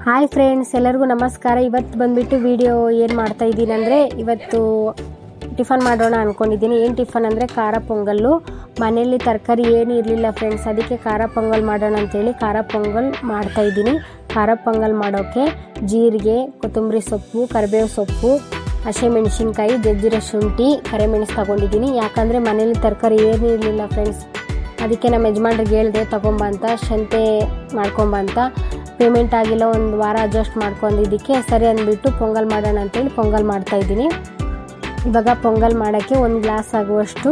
Hi friends, ಎಲ್ಲರಿಗೂ ನಮಸ್ಕಾರ. ಇವತ್ತು ಬಂದುಬಿಟ್ಟು ವಿಡಿಯೋ ಏನು ಮಾಡ್ತಾ ಇದ್ದೀನಿ ಅಂದರೆ, ಇವತ್ತು ಟಿಫನ್ ಮಾಡೋಣ ಅಂದ್ಕೊಂಡಿದ್ದೀನಿ. ಏನು ಟಿಫನ್ ಅಂದರೆ ಖಾರ ಪೊಂಗಲ್ಲು. ಮನೆಯಲ್ಲಿ ತರಕಾರಿ ಏನು ಇರಲಿಲ್ಲ ಫ್ರೆಂಡ್ಸ್, ಅದಕ್ಕೆ ಖಾರ ಪೊಂಗಲ್ ಮಾಡೋಣ ಅಂತೇಳಿ ಖಾರ ಪೊಂಗಲ್ ಮಾಡ್ತಾಯಿದ್ದೀನಿ. ಖಾರ ಪೊಂಗಲ್ ಮಾಡೋಕ್ಕೆ ಜೀರಿಗೆ, ಕೊತ್ತಂಬರಿ ಸೊಪ್ಪು, ಕರಿಬೇವು ಸೊಪ್ಪು, ಹಸಿಮೆಣಸಿನ್ಕಾಯಿ, ಜಜ್ಜಿರೋ ಶುಂಠಿ, ಕರಿಮೆಣಸು ತೊಗೊಂಡಿದ್ದೀನಿ. ಯಾಕಂದರೆ ಮನೇಲಿ ತರಕಾರಿ ಏನೂ ಇರಲಿಲ್ಲ ಫ್ರೆಂಡ್ಸ್, ಅದಕ್ಕೆ ನಮ್ಮ ಯಜಮಾನ್ರಿಗೆ ಹೇಳಿದೆ ತೊಗೊಂಬ ಅಂತ, ಸಂತೆ ಮಾಡ್ಕೊಂಬ ಅಂತ. ಪೇಮೆಂಟ್ ಆಗಿಲ್ಲ, ಒಂದು ವಾರ ಅಡ್ಜಸ್ಟ್ ಮಾಡ್ಕೊಂಡಿದ್ದಕ್ಕೆ ಸರಿ ಅಂದ್ಬಿಟ್ಟು ಪೊಂಗಲ್ ಮಾಡೋಣ ಅಂತೇಳಿ ಪೊಂಗಲ್ ಮಾಡ್ತಾಯಿದ್ದೀನಿ. ಇವಾಗ ಪೊಂಗಲ್ ಮಾಡೋಕ್ಕೆ 1 ಗ್ಲಾಸ್ ಆಗುವಷ್ಟು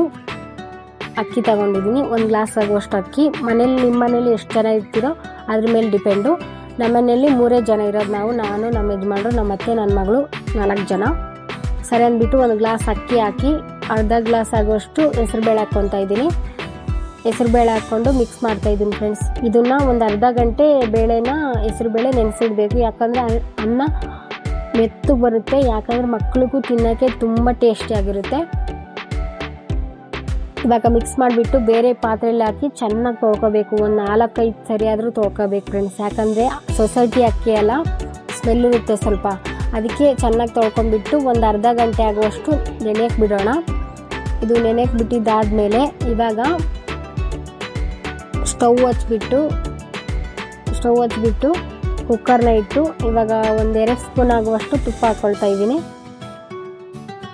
ಅಕ್ಕಿ ತಗೊಂಡಿದ್ದೀನಿ. 1 ಗ್ಲಾಸ್ ಆಗುವಷ್ಟು ಅಕ್ಕಿ. ಮನೇಲಿ ನಿಮ್ಮ ಮನೇಲಿ ಎಷ್ಟು ಜನ ಇರ್ತೀರೋ ಅದ್ರ ಮೇಲೆ ಡಿಪೆಂಡು. ನಮ್ಮ ಮನೆಯಲ್ಲಿ 3 ಜನ ಇರೋದು, ನಾನು ನಮ್ಮ ಯಜಮಾನ್ರು, ನಮ್ಮ ಅತ್ತೆ, ನನ್ನ ಮಗಳು 4 ಜನ. ಸರಿ ಅಂದ್ಬಿಟ್ಟು 1 ಗ್ಲಾಸ್ ಅಕ್ಕಿ ಹಾಕಿ ಅರ್ಧ ಗ್ಲಾಸ್ ಆಗುವಷ್ಟು ಹೆಸರುಬೇಳೆ ಹಾಕ್ಕೊತಾ ಇದ್ದೀನಿ. ಹೆಸರುಬೇಳೆ ಹಾಕ್ಕೊಂಡು ಮಿಕ್ಸ್ ಮಾಡ್ತಾಯಿದ್ದೀನಿ ಫ್ರೆಂಡ್ಸ್. ಇದನ್ನು ಒಂದು ಅರ್ಧ ಗಂಟೆ ಹೆಸರುಬೇಳೆ ನೆನೆಸಿಡಬೇಕು. ಯಾಕಂದರೆ ಅನ್ನ ಮೆತ್ತು ಬರುತ್ತೆ. ಯಾಕಂದರೆ ಮಕ್ಕಳಿಗೂ ತಿನ್ನೋಕ್ಕೆ ತುಂಬ ಟೇಸ್ಟಿಯಾಗಿರುತ್ತೆ. ಇವಾಗ ಮಿಕ್ಸ್ ಮಾಡಿಬಿಟ್ಟು ಬೇರೆ ಪಾತ್ರೆಯಲ್ಲಿ ಹಾಕಿ ಚೆನ್ನಾಗಿ ತೊಳ್ಕೊಬೇಕು. ಒಂದು 4-5 ಸರಿ ಆದರೂ ತೊಳ್ಕೊಬೇಕು ಫ್ರೆಂಡ್ಸ್. ಯಾಕಂದರೆ ಸೊಸೈಟಿ ಅಕ್ಕಿ ಎಲ್ಲ ಸ್ಮೆಲ್ ಇರುತ್ತೆ ಸ್ವಲ್ಪ, ಅದಕ್ಕೆ ಚೆನ್ನಾಗಿ ತೊಳ್ಕೊಂಬಿಟ್ಟು ಒಂದು ಅರ್ಧ ಗಂಟೆ ಆಗುವಷ್ಟು ನೆನೆಯಕ್ಕೆ ಬಿಡೋಣ. ಇದು ನೆನೆಯಕ್ಕೆ ಬಿಟ್ಟಿದ್ದಾದಮೇಲೆ ಇವಾಗ ಸ್ಟವ್ ಹಚ್ಬಿಟ್ಟು ಕುಕ್ಕರ್ನ ಇಟ್ಟು ಇವಾಗ 1-2 ಸ್ಪೂನ್ ಆಗುವಷ್ಟು ತುಪ್ಪ ಹಾಕ್ಕೊಳ್ತಾ ಇದ್ದೀನಿ.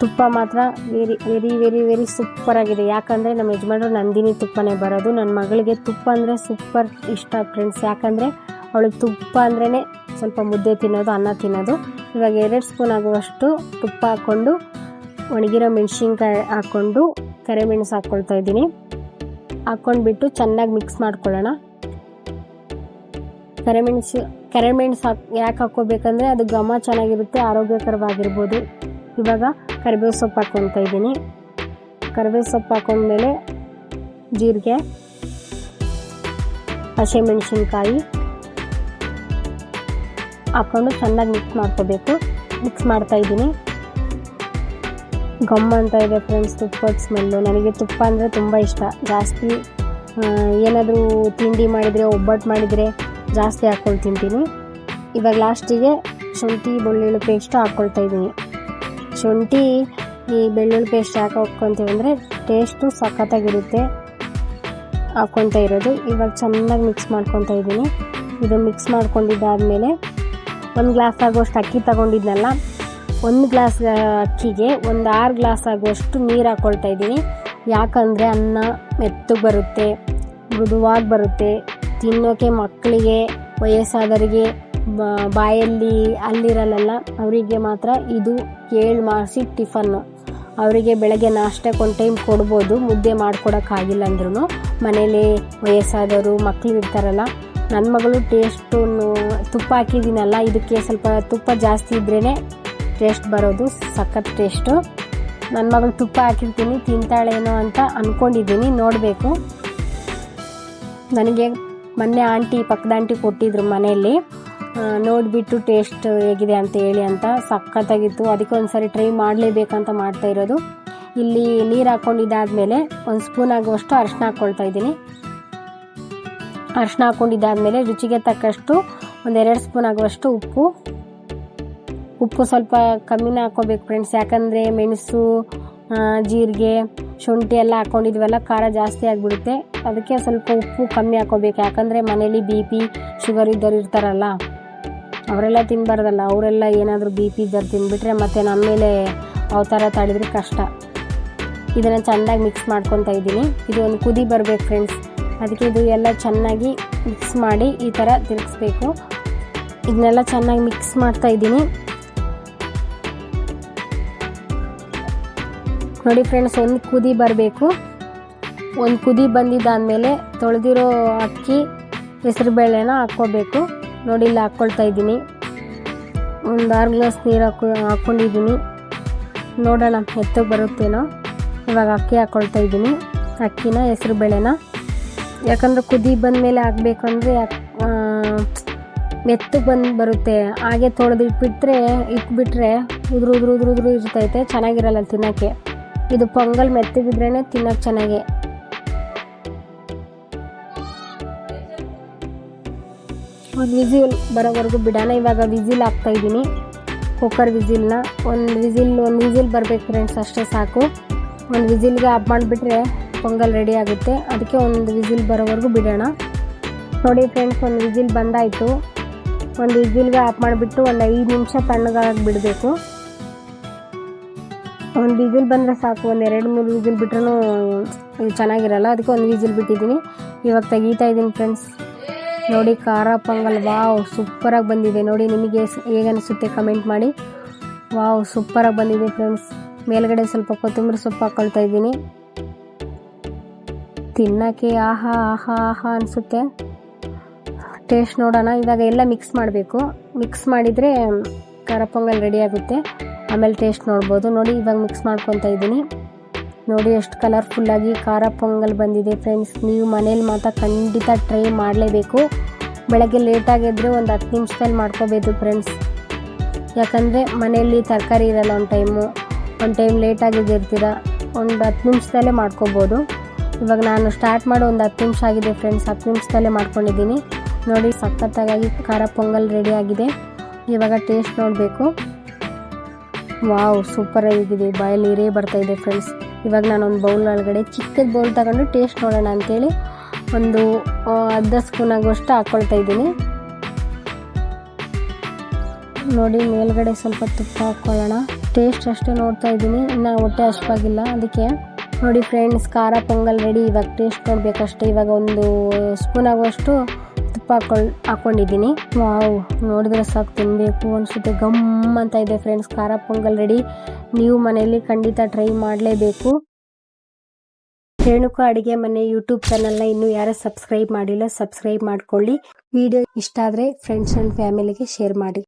ತುಪ್ಪ ಮಾತ್ರ ವೆರಿ ವೆರಿ ವೆರಿ ವೆರಿ ಸೂಪರಾಗಿದೆ. ಯಾಕಂದರೆ ನಮ್ಮ ಯಜಮಾನ್ರು ನಂದಿನಿ ತುಪ್ಪನೇ ಬರೋದು. ನನ್ನ ಮಗಳಿಗೆ ತುಪ್ಪ ಅಂದರೆ ಸೂಪರ್ ಇಷ್ಟ ಫ್ರೆಂಡ್ಸ್. ಯಾಕಂದರೆ ಅವಳಿಗೆ ತುಪ್ಪ ಅಂದ್ರೇ ಸ್ವಲ್ಪ ಮುದ್ದೆ ತಿನ್ನೋದು, ಅನ್ನ ತಿನ್ನೋದು. ಇವಾಗ 2 ಸ್ಪೂನ್ ಆಗುವಷ್ಟು ತುಪ್ಪ ಹಾಕ್ಕೊಂಡು ಒಣಗಿರೋ ಮೆಣಸಿನ್ಕಾಯಿ ಹಾಕ್ಕೊಂಡು ಕರಿಮೆಣಸು ಹಾಕ್ಕೊಳ್ತಾ ಇದ್ದೀನಿ. ಹಾಕ್ಕೊಂಡ್ಬಿಟ್ಟು ಚೆನ್ನಾಗಿ ಮಿಕ್ಸ್ ಮಾಡ್ಕೊಳ್ಳೋಣ. ಕರಿಮೆಣಸು ಯಾಕೆ ಹಾಕ್ಕೋಬೇಕಂದ್ರೆ ಅದು ಘಮ ಚೆನ್ನಾಗಿರುತ್ತೆ, ಆರೋಗ್ಯಕರವಾಗಿರ್ಬೋದು. ಇವಾಗ ಕರಿಬೇವು ಸೊಪ್ಪು ಹಾಕ್ಕೊತಾ ಇದ್ದೀನಿ. ಕರಿಬೇವು ಸೊಪ್ಪು ಹಾಕೊಂಡ್ಮೇಲೆ ಜೀರಿಗೆ, ಹಸಿಮೆಣಸಿನ್ಕಾಯಿ ಹಾಕ್ಕೊಂಡು ಚೆನ್ನಾಗಿ ಮಿಕ್ಸ್ ಮಾಡ್ಕೋಬೇಕು. ಮಿಕ್ಸ್ ಮಾಡ್ತಾಯಿದ್ದೀನಿ. ಗಮ್ ಅಂತ ಇದೆ ಫ್ರೆಂಡ್ಸ್ ತುಪ್ಪದ ಸ್ಮೆಲ್ಲು. ನನಗೆ ತುಪ್ಪ ಅಂದರೆ ತುಂಬ ಇಷ್ಟ. ಜಾಸ್ತಿ ಏನಾದರೂ ತಿಂಡಿ ಮಾಡಿದರೆ, ಒಬ್ಬಟ್ಟು ಮಾಡಿದರೆ ಜಾಸ್ತಿ ಹಾಕ್ಕೊಂಡು ತಿಂತೀನಿ. ಇವಾಗ ಲಾಸ್ಟಿಗೆ ಶುಂಠಿ ಬೆಳ್ಳುಳ್ಳಿ ಪೇಸ್ಟ್ ಹಾಕ್ಕೊಳ್ತಾ ಇದ್ದೀನಿ. ಶುಂಠಿ ಈ ಬೆಳ್ಳುಳ್ಳಿ ಪೇಸ್ಟ್ ಯಾಕೆ ಹಾಕ್ಕೊತೀವಿ ಅಂದರೆ ಟೇಸ್ಟು ಸಖತ್ತಾಗಿರುತ್ತೆ ಹಾಕ್ಕೊತಾ ಇರೋದು. ಇವಾಗ ಚೆನ್ನಾಗಿ ಮಿಕ್ಸ್ ಮಾಡ್ಕೊತಾ ಇದ್ದೀನಿ. ಇದು ಮಿಕ್ಸ್ ಮಾಡ್ಕೊಂಡಿದ್ದಾದಮೇಲೆ 1 ಗ್ಲಾಸ್ ಆಗುವಷ್ಟು ಅಕ್ಕಿ ತಗೊಂಡಿದ್ನಲ್ಲ, 1 ಗ್ಲಾಸ್ ಅಕ್ಕಿಗೆ 6 ಗ್ಲಾಸ್ ಆಗುವಷ್ಟು ನೀರು ಹಾಕ್ಕೊಳ್ತಾ ಇದ್ದೀನಿ. ಯಾಕಂದರೆ ಅನ್ನ ಮೆತ್ತಗೆ ಬರುತ್ತೆ, ಮೃದುವಾಗಿ ಬರುತ್ತೆ. ತಿನ್ನೋಕ್ಕೆ ಮಕ್ಕಳಿಗೆ, ವಯಸ್ಸಾದವರಿಗೆ, ಬಾಯಲ್ಲಿ ಅಲ್ಲಿರಲ್ಲ ಅವರಿಗೆ ಮಾತ್ರ ಇದು ಕೇಳಿ ಮಾಡಿಸಿ ಟಿಫನ್ನು. ಅವರಿಗೆ ಬೆಳಗ್ಗೆ ನಾಷ್ಟಕ್ಕೆ 1 ಟೈಮ್ ಕೊಡ್ಬೋದು, ಮುದ್ದೆ ಮಾಡ್ಕೊಡೋಕ್ಕಾಗಿಲ್ಲ ಅಂದ್ರೂ. ಮನೇಲಿ ವಯಸ್ಸಾದವರು ಮಕ್ಕಳು ಇರ್ತಾರಲ್ಲ, ನನ್ನ ಮಗಳು ಟೇಸ್ಟು ತುಪ್ಪ ಹಾಕಿದ್ದೀನಲ್ಲ, ಇದಕ್ಕೆ ಸ್ವಲ್ಪ ತುಪ್ಪ ಜಾಸ್ತಿ ಇದ್ರೇ ಟೇಸ್ಟ್ ಬರೋದು, ಸಖತ್ ಟೇಸ್ಟು. ನನ್ನ ಮಗಳು ತುಪ್ಪ ಹಾಕಿರ್ತೀನಿ, ತಿಂತಾಳೇನೋ ಅಂತ ಅಂದ್ಕೊಂಡಿದ್ದೀನಿ, ನೋಡಬೇಕು. ನನಗೆ ಮೊನ್ನೆ ಪಕ್ಕದ ಆಂಟಿ ಕೊಟ್ಟಿದ್ರು ಮನೆಯಲ್ಲಿ, ನೋಡಿಬಿಟ್ಟು ಟೇಸ್ಟ್ ಹೇಗಿದೆ ಅಂತ ಹೇಳಿ ಅಂತ. ಸಖತ್ತಾಗಿತ್ತು. ಅದಕ್ಕೆ ಒಂದು ಸರಿ ಟ್ರೈ ಮಾಡಲೇಬೇಕಂತ ಮಾಡ್ತಾ ಇರೋದು. ಇಲ್ಲಿ ನೀರು ಹಾಕ್ಕೊಂಡಿದ್ದಾದಮೇಲೆ 1 ಸ್ಪೂನ್ ಆಗುವಷ್ಟು ಅರಿಶಿನ ಹಾಕ್ಕೊಳ್ತಾ ಇದ್ದೀನಿ. ಅರಿಶಿನ ಹಾಕ್ಕೊಂಡಿದ್ದಾದಮೇಲೆ ರುಚಿಗೆ ತಕ್ಕಷ್ಟು 1-2 ಸ್ಪೂನ್ ಆಗುವಷ್ಟು ಉಪ್ಪು ಸ್ವಲ್ಪ ಕಮ್ಮಿನೇ ಹಾಕ್ಕೋಬೇಕು ಫ್ರೆಂಡ್ಸ್. ಯಾಕಂದರೆ ಮೆಣಸು, ಜೀರಿಗೆ, ಶುಂಠಿ ಎಲ್ಲ ಹಾಕ್ಕೊಂಡಿದ್ವಲ್ಲ, ಖಾರ ಜಾಸ್ತಿ ಆಗಿಬಿಡುತ್ತೆ. ಅದಕ್ಕೆ ಸ್ವಲ್ಪ ಉಪ್ಪು ಕಮ್ಮಿ ಹಾಕ್ಕೋಬೇಕು. ಯಾಕಂದರೆ ಮನೇಲಿ BP ಶುಗರ್ ಇದ್ದವ್ರು ಇರ್ತಾರಲ್ಲ, ಅವರೆಲ್ಲ ತಿನ್ನಬಾರ್ದಲ್ಲ. ಅವರೆಲ್ಲ ಏನಾದರೂ BP ಇದ್ದವ್ರು ತಿಂದುಬಿಟ್ರೆ ಮತ್ತೆ ನಮ್ಮ ಮೇಲೆ ಅವತಾರ ತಾಳಿದ್ರೆ ಕಷ್ಟ. ಇದನ್ನು ಚೆನ್ನಾಗಿ ಮಿಕ್ಸ್ ಮಾಡ್ಕೊತಾ ಇದ್ದೀನಿ. ಇದು ಒಂದು ಕುದಿ ಬರಬೇಕು ಫ್ರೆಂಡ್ಸ್. ಅದಕ್ಕೆ ಇದು ಎಲ್ಲ ಚೆನ್ನಾಗಿ ಮಿಕ್ಸ್ ಮಾಡಿ ಈ ಥರ ತಿರುಗಿಸ್ಬೇಕು. ಇದನ್ನೆಲ್ಲ ಚೆನ್ನಾಗಿ ಮಿಕ್ಸ್ ಮಾಡ್ತಾ ಇದ್ದೀನಿ. ನೋಡಿ ಫ್ರೆಂಡ್ಸ್, ಒಂದು ಕುದಿ ಬರಬೇಕು. ಒಂದು ಕುದಿ ಬಂದಿದ್ದಾದಮೇಲೆ ತೊಳೆದಿರೋ ಅಕ್ಕಿ, ಹೆಸರುಬೇಳೆನ ಹಾಕ್ಕೋಬೇಕು. ನೋಡಿ ಇಲ್ಲಿ ಹಾಕ್ಕೊಳ್ತಾ ಇದ್ದೀನಿ. ಒಂದು 6 ಗ್ಲಾಸ್ ನೀರು ಹಾಕ್ಕೊಂಡಿದ್ದೀನಿ. ನೋಡೋಣ ಮೆತ್ತಗೆ ಬರುತ್ತೇನೋ. ಇವಾಗ ಅಕ್ಕಿ ಹಾಕ್ಕೊಳ್ತಾ ಇದ್ದೀನಿ, ಅಕ್ಕಿನ, ಹೆಸರುಬೇಳೆನ. ಯಾಕಂದರೆ ಕುದಿ ಬಂದಮೇಲೆ ಹಾಕ್ಬೇಕಂದ್ರೆ ಮೆತ್ತಗೆ ಬರುತ್ತೆ. ಹಾಗೆ ಇಟ್ಬಿಟ್ರೆ ಉದುರು ಇರ್ತೈತೆ, ಚೆನ್ನಾಗಿರಲ್ಲ ತಿನ್ನೋಕ್ಕೆ. ಇದು ಪೊಂಗಲ್ ಮೆತ್ತಗಿದ್ರೇ ತಿನ್ನೋಕ್ಕೆ ಚೆನ್ನಾಗಿ. ಒಂದು ವಿಸಿಲ್ ಬರೋವರೆಗೂ ಬಿಡೋಣ. ಇವಾಗ ವಿಸಿಲ್ ಹಾಕ್ತಾ ಇದ್ದೀನಿ, ಕುಕ್ಕರ್ ವಿಸಿಲ್ನ. ಒಂದು ವಿಸಿಲ್ ಬರಬೇಕು ಫ್ರೆಂಡ್ಸ್, ಅಷ್ಟೇ ಸಾಕು. ಒಂದು ವಿಸಿಲ್ಗೆ ಆಫ್ ಮಾಡಿಬಿಟ್ರೆ ಪೊಂಗಲ್ ರೆಡಿ ಆಗುತ್ತೆ. ಅದಕ್ಕೆ ಒಂದು ವಿಸಿಲ್ ಬರೋವರೆಗೂ ಬಿಡೋಣ. ನೋಡಿ ಫ್ರೆಂಡ್ಸ್, ಒಂದು ವಿಸಿಲ್ ಬಂದಾಯಿತು. ಒಂದು ವಿಸಿಲ್ಗೆ ಆಫ್ ಮಾಡಿಬಿಟ್ಟು ಒಂದು 5 ನಿಮಿಷ ತಣ್ಣಗಾಗಿ ಬಿಡಬೇಕು. ಒಂದು ವಿಸಿಲ್ ಬಂದರೆ ಸಾಕು, ಒಂದು 2-3 ವಿಸಿಲ್ ಬಿಟ್ರೂ ಚೆನ್ನಾಗಿರಲ್ಲ. ಅದಕ್ಕೆ ಒಂದು ವಿಸಿಲ್ ಬಿಟ್ಟಿದ್ದೀನಿ. ಇವಾಗ ತೆಗೀತಾ ಇದ್ದೀನಿ ಫ್ರೆಂಡ್ಸ್. ನೋಡಿ ಖಾರ ಪೊಂಗಲ್, ವಾವ್ ಸೂಪರಾಗಿ ಬಂದಿದೆ. ನೋಡಿ ನಿಮಗೆ ಹೇಗೆ ಅನಿಸುತ್ತೆ ಕಮೆಂಟ್ ಮಾಡಿ. ವಾವ್ ಸೂಪರಾಗಿ ಬಂದಿದೆ ಫ್ರೆಂಡ್ಸ್. ಮೇಲ್ಗಡೆ ಸ್ವಲ್ಪ ಕೊತ್ತಂಬರಿ ಸೊಪ್ಪು ಹಾಕ್ಕೊಳ್ತಾ ಇದ್ದೀನಿ. ತಿನ್ನೋಕ್ಕೆ ಆಹಾ ಆಹಾ ಆಹಾ ಅನಿಸುತ್ತೆ. ಟೇಸ್ಟ್ ನೋಡೋಣ. ಇವಾಗ ಎಲ್ಲ ಮಿಕ್ಸ್ ಮಾಡಬೇಕು. ಮಿಕ್ಸ್ ಮಾಡಿದರೆ ಖಾರ ಪೊಂಗಲ್ ರೆಡಿ ಆಗುತ್ತೆ. ಆಮೇಲೆ ಟೇಸ್ಟ್ ನೋಡ್ಬೋದು. ನೋಡಿ ಇವಾಗ ಮಿಕ್ಸ್ ಮಾಡ್ಕೊತಾ ಇದ್ದೀನಿ. ನೋಡಿ ಎಷ್ಟು ಕಲರ್ಫುಲ್ಲಾಗಿ ಖಾರ ಪೊಂಗಲ್ ಬಂದಿದೆ ಫ್ರೆಂಡ್ಸ್. ನೀವು ಮನೇಲಿ ಮಾತ್ರ ಖಂಡಿತ ಟ್ರೈ ಮಾಡಲೇಬೇಕು. ಬೆಳಗ್ಗೆ ಲೇಟಾಗಿ ಎದ್ದರೆ ಒಂದು 10 ನಿಮಿಷದಲ್ಲಿ ಮಾಡ್ಕೋಬೇಕು ಫ್ರೆಂಡ್ಸ್. ಯಾಕಂದರೆ ಮನೆಯಲ್ಲಿ ತರಕಾರಿ ಇರಲ್ಲ, ಒಂದು ಟೈಮ್ ಲೇಟಾಗಿ ಎದ್ದಿರ್ತೀರ, ಒಂದು 10 ನಿಮಿಷದಲ್ಲೇ ಮಾಡ್ಕೋಬೋದು. ಇವಾಗ ನಾನು ಸ್ಟಾರ್ಟ್ ಮಾಡಿ ಒಂದು 10 ನಿಮಿಷ ಆಗಿದೆ ಫ್ರೆಂಡ್ಸ್. 10 ನಿಮಿಷದಲ್ಲೇ ಮಾಡ್ಕೊಂಡಿದ್ದೀನಿ. ನೋಡಿ ಸಖತ್ತಾಗಿ ಖಾರ ಪೊಂಗಲ್ ರೆಡಿ ಆಗಿದೆ. ಇವಾಗ ಟೇಸ್ಟ್ ನೋಡಬೇಕು. ವಾವ್ ಸೂಪರ್ ಆಗಿದೆ, ಬಾಯಲ್ಲಿ ನೀರೇ ಬರ್ತಾಯಿದೆ ಫ್ರೆಂಡ್ಸ್. ಇವಾಗ ನಾನೊಂದು ಬೌಲ್ ಒಳಗಡೆ ಚಿಕ್ಕದ ಬೌಲ್ ತಗೊಂಡು ಟೇಸ್ಟ್ ನೋಡೋಣ ಅಂತೇಳಿ ಒಂದು ಅರ್ಧ ಸ್ಪೂನ್ ಆಗುವಷ್ಟು ಹಾಕ್ಕೊಳ್ತಾ ಇದ್ದೀನಿ. ನೋಡಿ ಮೇಲ್ಗಡೆ ಸ್ವಲ್ಪ ತುಪ್ಪ ಹಾಕ್ಕೊಳ್ಳೋಣ. ಟೇಸ್ಟ್ ಅಷ್ಟೇ ನೋಡ್ತಾ ಇದ್ದೀನಿ, ಇನ್ನು ಹೊಟ್ಟೆ ಹಶ್ವಾಗಿಲ್ಲ ಅದಕ್ಕೆ. ನೋಡಿ ಫ್ರೆಂಡ್ಸ್, ಖಾರ ಪೊಂಗಲ್ ರೆಡಿ. ಇವಾಗ ಟೇಸ್ಟ್ ನೋಡಬೇಕಷ್ಟೇ. ಇವಾಗ ಒಂದು ಸ್ಪೂನ್ ಆಗುವಷ್ಟು ತುಪ್ಪ ಹಾಕ್ಕೊಂಡಿದ್ದೀನಿ. ವಾವ್ ನೋಡಿದ್ರೆ ಸಾಕು ತಿನ್ನಬೇಕು ಅನಿಸುತ್ತೆ. ಗಮ್ ಅಂತ ಇದೆ ಫ್ರೆಂಡ್ಸ್. ಖಾರ ಪೊಂಗಲ್ ರೆಡಿ. ನೀವು ಮನೆಯಲ್ಲಿ ಖಂಡಿತ ಟ್ರೈ ಮಾಡಲೇಬೇಕು. ರೇಣುಕಾ ಅಡುಗೆ ಮನೆ ಯೂಟ್ಯೂಬ್ ಚಾನಲ್ನ ಇನ್ನೂ ಯಾರು ಸಬ್ಸ್ಕ್ರೈಬ್ ಮಾಡಿಲ್ಲ, ಸಬ್ಸ್ಕ್ರೈಬ್ ಮಾಡ್ಕೊಳ್ಳಿ. ವಿಡಿಯೋ ಇಷ್ಟ ಆದರೆ ಫ್ರೆಂಡ್ಸ್ ಆ್ಯಂಡ್ ಫ್ಯಾಮಿಲಿಗೆ ಶೇರ್ ಮಾಡಿ.